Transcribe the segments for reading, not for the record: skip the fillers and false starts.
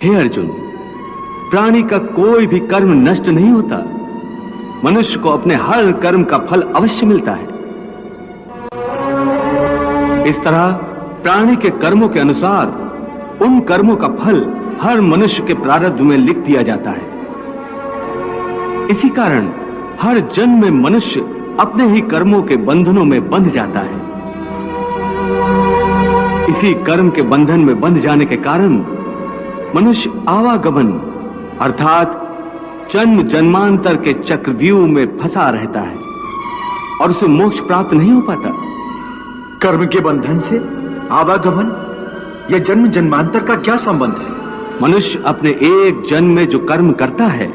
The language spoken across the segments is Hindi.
हे अर्जुन, प्राणी का कोई भी कर्म नष्ट नहीं होता। मनुष्य को अपने हर कर्म का फल अवश्य मिलता है। इस तरह प्राणी के कर्मों के अनुसार उन कर्मों का फल हर मनुष्य के प्रारब्ध में लिख दिया जाता है। इसी कारण हर जन्म में मनुष्य अपने ही कर्मों के बंधनों में बंध जाता है। इसी कर्म के बंधन में बंध जाने के कारण मनुष्य आवागमन अर्थात जन्म जन्मांतर के चक्रव्यूह में फंसा रहता है और उसे मोक्ष प्राप्त नहीं हो पाता। कर्म के बंधन से आवागमन या जन्म जन्मांतर का क्या संबंध है? मनुष्य अपने एक जन्म में जो कर्म करता है,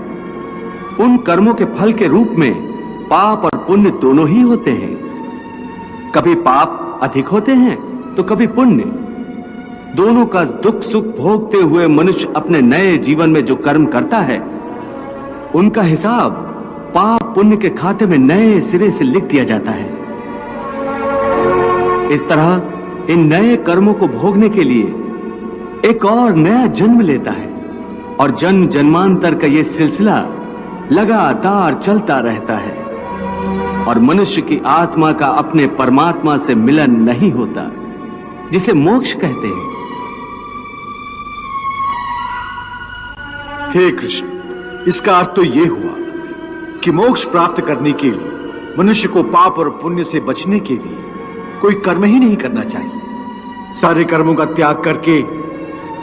उन कर्मों के फल के रूप में पाप और पुण्य दोनों ही होते हैं। कभी पाप अधिक होते हैं तो कभी पुण्य। दोनों का दुख सुख भोगते हुए मनुष्य अपने नए जीवन में जो कर्म करता है, उनका हिसाब पाप पुण्य के खाते में नए सिरे से लिख दिया जाता है। इस तरह इन नए कर्मों को भोगने के लिए एक और नया जन्म लेता है और जन्म जन्मांतर का यह सिलसिला लगातार चलता रहता है और मनुष्य की आत्मा का अपने परमात्मा से मिलन नहीं होता, जिसे मोक्ष कहते हैं। हे कृष्ण, इसका अर्थ तो यह हुआ कि मोक्ष प्राप्त करने के लिए मनुष्य को पाप और पुण्य से बचने के लिए कोई कर्म ही नहीं करना चाहिए। सारे कर्मों का त्याग करके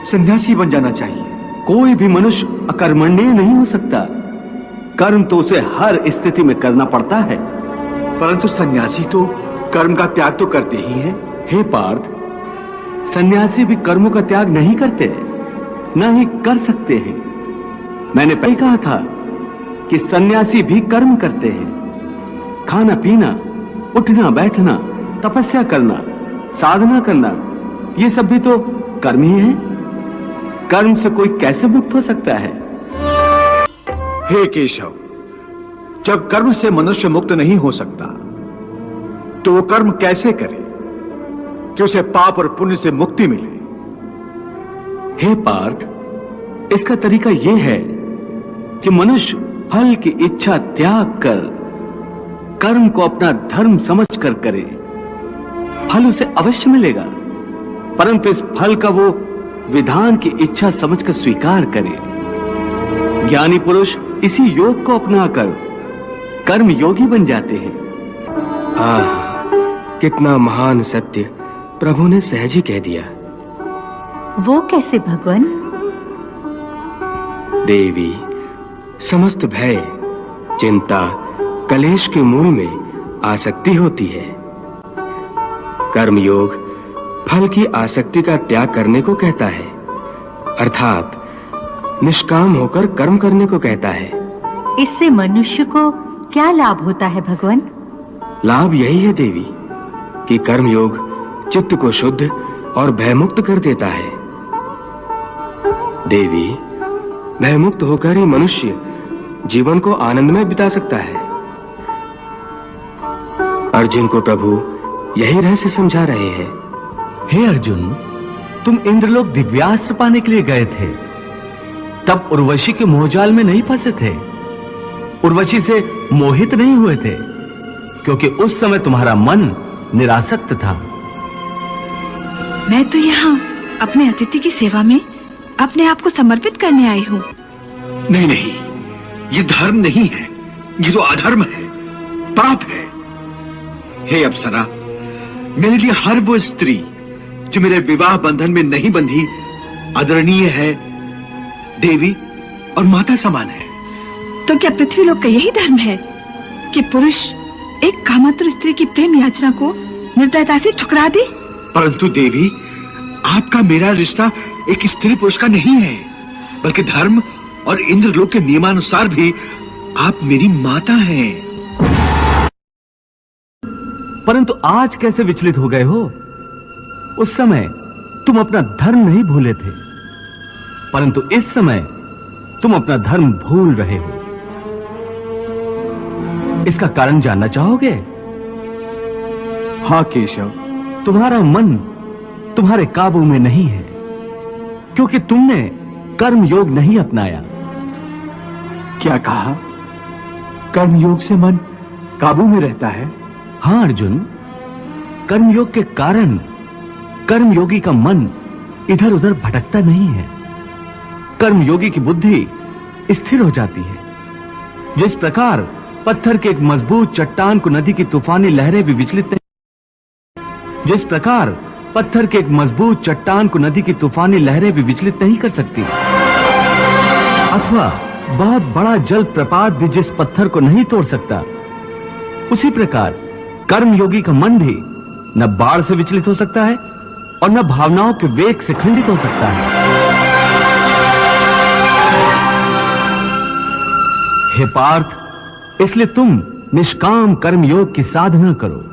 सन्यासी बन जाना चाहिए। कोई भी मनुष्य अकर्मण्य नहीं हो सकता। कर्म तो उसे हर स्थिति में करना पड़ता है। परंतु सन्यासी तो कर्म का त्याग तो करते ही हैं। हे पार्थ, सन्यासी भी कर्मों का त्याग नहीं करते, न ही कर सकते हैं। मैंने पहले कहा था कि सन्यासी भी कर्म करते हैं। खाना पीना, उठना बैठना, तपस्या करना, साधना करना, ये सब भी तो कर्म ही है। कर्म से कोई कैसे मुक्त हो सकता है? हे केशव, जब कर्म से मनुष्य मुक्त नहीं हो सकता तो वो कर्म कैसे करे कि उसे पाप और पुण्य से मुक्ति मिले? हे पार्थ, इसका तरीका यह है कि मनुष्य फल की इच्छा त्याग कर कर्म को अपना धर्म समझकर करे। फल उसे अवश्य मिलेगा, परंतु इस फल का वो विधान की इच्छा समझकर स्वीकार करे। ज्ञानी पुरुष इसी योग को अपनाकर कर्म योगी बन जाते हैं। कितना महान सत्य प्रभु ने सहज ही कह दिया। वो कैसे भगवान? देवी, समस्त भय, चिंता, कलेश के मूल में आसक्ति होती है। कर्म योग फल की आसक्ति का त्याग करने को कहता है, अर्थात निष्काम होकर कर्म करने को कहता है। इससे मनुष्य को क्या लाभ होता है भगवान? लाभ यही है देवी कि कर्म योग चित्त को शुद्ध और भयमुक्त कर देता है। देवी, भयमुक्त होकर ही मनुष्य जीवन को आनंद में बिता सकता है। अर्जुन को प्रभु यही रहस्य समझा रहे हैं। हे अर्जुन, तुम इंद्रलोक दिव्यास्त्र पाने के लिए गए थे, तब उर्वशी के मोहजाल में नहीं फंसे थे। उर्वशी से मोहित नहीं हुए थे, क्योंकि उस समय तुम्हारा मन निरासक्त था। मैं तो यहाँ अपने अतिथि की सेवा में अपने आप को समर्पित करने आई हूँ। नहीं नहीं, ये धर्म नहीं है, ये तो अधर्म है, पाप है। हे अप्सरा, मेरे लिए हर वो स्त्री जो मेरे विवाह बंधन में नहीं बंधी आदरणीय है, देवी और माता समान है। तो क्या पृथ्वी लोक का यही धर्म है कि पुरुष एक कामातुर स्त्री की प्रेम याचना को निर्दयता से ठुकरा दे? परंतु देवी, आपका मेरा रिश्ता एक स्त्री पुरुष का नहीं है, बल्कि धर्म और इंद्रलोक के नियमानुसार भी आप मेरी माता हैं। परंतु आज कैसे विचलित हो गए हो? उस समय तुम अपना धर्म नहीं भूले थे, परंतु इस समय तुम अपना धर्म भूल रहे हो। इसका कारण जानना चाहोगे? हाँ केशव, तुम्हारा मन तुम्हारे काबू में नहीं है, क्योंकि तुमने कर्म योग नहीं अपनाया। क्या कहा? कर्म योग से मन काबू में रहता है? हां अर्जुन, कर्मयोग के कारण कर्मयोगी का मन इधर उधर भटकता नहीं है। कर्मयोगी की बुद्धि स्थिर हो जाती है। जिस प्रकार पत्थर के एक मजबूत चट्टान को नदी की तूफानी लहरें भी विचलित नहीं कर सकती, अथवा बहुत बड़ा जल प्रपात भी जिस पत्थर को नहीं तोड़ सकता, उसी प्रकार कर्मयोगी का मन भी न बाढ़ से विचलित हो सकता है और न भावनाओं के वेग से खंडित हो सकता है। हे पार्थ, इसलिए तुम निष्काम कर्मयोग की साधना करो।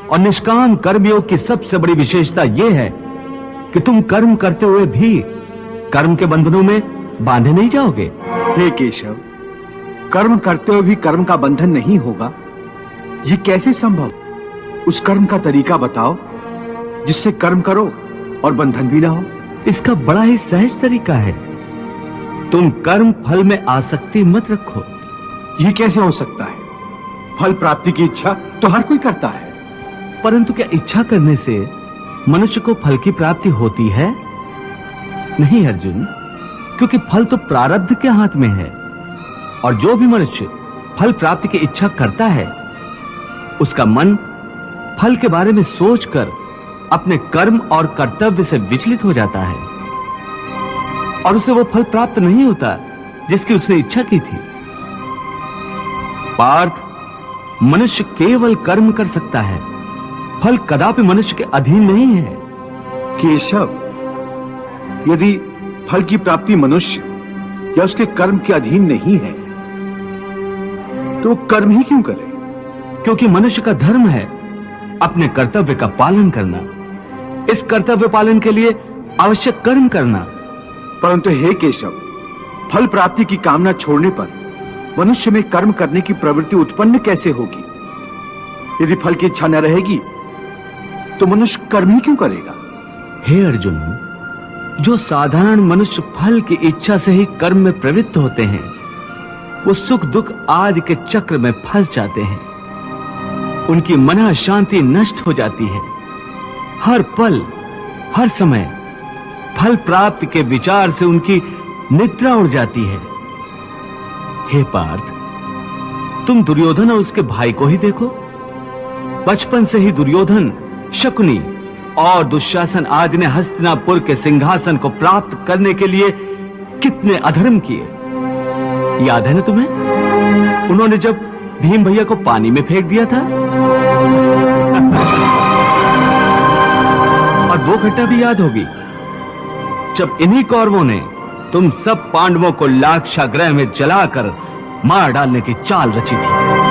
और निष्काम कर्मयोग की सबसे बड़ी विशेषता यह है कि तुम कर्म करते हुए भी कर्म के बंधनों में बांधे नहीं जाओगे। हे केशव, कर्म करते हुए भी कर्म का बंधन नहीं होगा, ये कैसे संभव? उस कर्म का तरीका बताओ जिससे कर्म करो और बंधन भी ना हो। इसका बड़ा ही सहज तरीका है। तुम कर्म फल में आसक्ति मत रखो। ये कैसे हो सकता है? फल प्राप्ति की इच्छा तो हर कोई करता है। परंतु क्या इच्छा करने से मनुष्य को फल की प्राप्ति होती है? नहीं अर्जुन, क्योंकि फल तो प्रारब्ध के हाथ में है। और जो भी मनुष्य फल प्राप्ति की इच्छा करता है, उसका मन फल के बारे में सोचकर अपने कर्म और कर्तव्य से विचलित हो जाता है और उसे वो फल प्राप्त नहीं होता जिसकी उसने इच्छा की थी। पार्थ, मनुष्य केवल कर्म कर सकता है, फल कदापि मनुष्य के अधीन नहीं है। केशव, यदि फल की प्राप्ति मनुष्य या उसके कर्म के अधीन नहीं है, तो कर्म ही क्यों करे? क्योंकि मनुष्य का धर्म है अपने कर्तव्य का पालन करना। इस कर्तव्य पालन के लिए आवश्यक कर्म करना। परंतु हे केशव, फल प्राप्ति की कामना छोड़ने पर मनुष्य में कर्म करने की प्रवृत्ति उत्पन्न कैसे होगी? यदि फल की इच्छा न रहेगी तो मनुष्य कर्म ही क्यों करेगा? हे अर्जुन, जो साधारण मनुष्य फल की इच्छा से ही कर्म में प्रवृत्त होते हैं, वो सुख दुख आदि के चक्र में फंस जाते हैं। उनकी मन शांति नष्ट हो जाती है। हर पल हर समय फल प्राप्ति के विचार से उनकी निद्रा उड़ जाती है। हे पार्थ, तुम दुर्योधन और उसके भाई को ही देखो। बचपन से ही दुर्योधन, शकुनी और दुशासन आदि ने हस्तिनापुर के सिंहासन को प्राप्त करने के लिए कितने अधर्म किए, याद है ना तुम्हें? उन्होंने जब भीम भैया को पानी में फेंक दिया था और वो घटना भी याद होगी जब इन्हीं कौरवों ने तुम सब पांडवों को लाक्षागृह में जलाकर मार डालने की चाल रची थी।